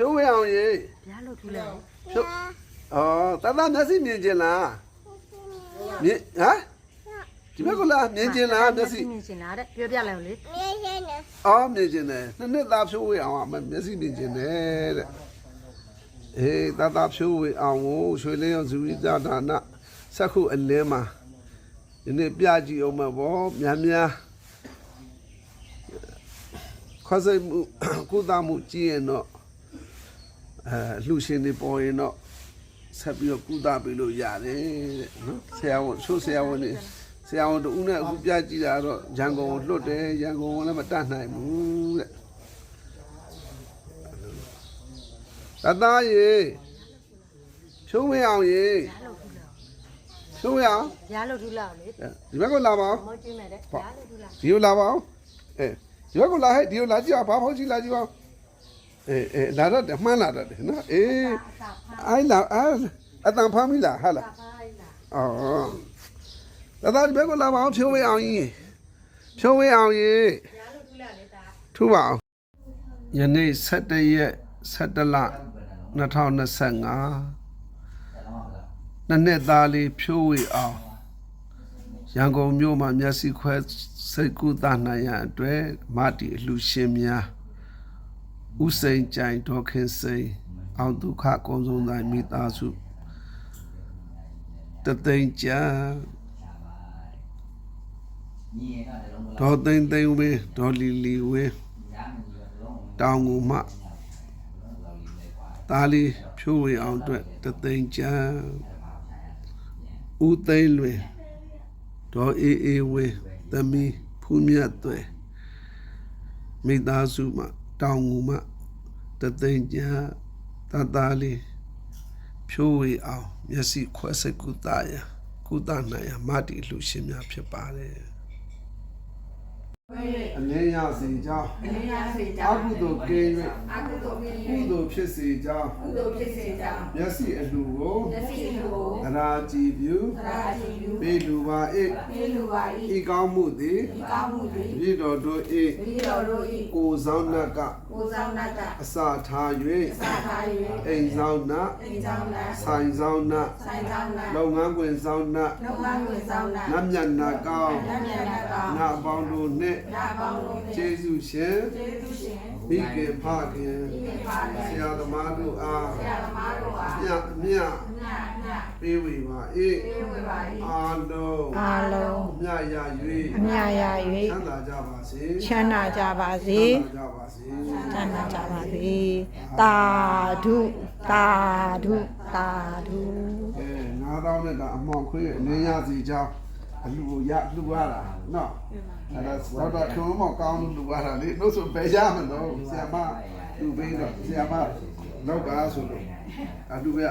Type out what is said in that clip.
ဖြိုးဝေအောင်ရေ ဘုရားလို့ထူလိုက် ဖြိုးဩတသားမျက်စိမြင်ကျင်လားမြင်ဟမ်ဒီဘက်ကလားမြင်ကျင်လားမျက်စိ မြင်ကျင်လားတဲ့ပြောပြလိုက်အောင်လေ အော်မြင်ကျင်တယ်နှစ်သားဖြိုးဝေအောင်မျက်စိမြင်ကျင်တယ်တဲ့အေးတသားဖြိုးဝေအောင်ကိုရွှေလင်းရောဇူဝိဒါနာစက္ခုအလင်းမှာဒီနေ့ပြကြည့်အောင်မှာပေါ့များများခွစိတ်မှုကုသမှုကြည့်ရင်တော့လှူရှင်တွေပေါ်ရင်တော့ဆက်ပြီးတော့ကုသပေးလို့ရတယ်တဲ့နော်ဆရာဝန်ချို့ဆရာဝန်တွေဆရာဝန်တူနဲ့အခုပြကြည့်တာတော့ရန်ကုန်ကိုလွတ်တယ်ရန်ကုန်ကလည်းမတတ်နိုင်ဘူးတဲ့တသားရေဖြိုးဝင်းအောင်ရေဖြိုးဝင်းအောင် ဘုရားလို့ထူလိုက်အောင်လေ ဒီဘက်ကလာပါဦး မောကျင်းမဲ့တဲ့ဘုရားလို့ထူလိုက် ဒီကိုလာပါဦးဒီဘက်ကလာဟဲ့ဒီကိုလာကြည့်အောင်ဘာဖောက်ကြည့်လာကြည့်ပါဦးလာတော့တယ်မှန်းလာတော့တယ်နော်အိုင်လာအတန်ဖမ်းပြီလားဟာလားအော်ဒါဒီဘက်ကလာပါအောင်ဖြိုးဝေးအောင်ကြီးဖြိုးဝေးအောင်ကြီး ဘုရားလို့ထူလိုက်လေဒါ ထူပါအောင်ယနေ့17ရက်17လ2025နှစ်သားလေးဖြိုးဝေးအောင်ရန်ကုန်မြို့မှာမျက်စိခွဲစိတ်ကူးသနိုင်ရန်အတွက်မတီအလှရှင်များဥစိန်ကြိုင်ဒေါခင်စိန်အောင်ဒုက္ခကုံဆုံးတိုင်းမိသားစုတသိန်းကျန်ဒေါ်သိန်းသိန်းဝင်းဒေါ်လီလီဝင်းတောင်ငူမှသားလေးဖြိုးဝေအောင်အတွက်တသိန်းကျန်ဦးသိန်းလွင်ဒေါ်အေးအေးဝင်းသမီးဖူးမြတ်သွဲမိသားစုမှတောင်ငူမှတသိန်းကျန်သားလေးဖြိုးဝေအောင်မျက်စိခွဲစိတ်ကုသရကုသနိုင်ရမတီလူရှင်များဖြစ်ပါတယ်အလင်းရစေကြောင်းအကုသိုလ်ကင်း၍ကုသိုလ်ဖြစ်စေကြောင်းမျက်စိအလှကိုသရာကြည်ပြုပေးလူပါဤကောင်းမှုသည်ဤတော်တို့ဤကိုဆောင်နတ်ကအစာထား၍အိမ်ဆောင်နတ်ဆိုင်ဆောင်နတ်လုပ်ငန်းခွင်ဆောင်နတ်နတ်မြတ်နာကောင်းနတ်ပေါင်းတို့နှင့်ကျေးဇူးရှင်မိခင်ဖခင်ဆရာသမားတို့အားမြတ်ပေးဝေပါ၏အားလုံးမြတ်ရ၍ ချမ်းသာကြပါစေ ချမ်းသာကြပါစေ ချမ်းသာကြပါစေ တာဓုတာဓုတာဓု 9000နဲ့ကအမောင်ခွေးရဲ့အနေရစီကြောင်းအလှကိုလှူရတာနော်အဲ့ဒါတော့ထုံးမကောင်းလှူရတာလေလို့ဆိုပဲရမလို့ဆရာမလှူပေးတော့ဆရာမလောက်ကဆိုလို့အလှပဲ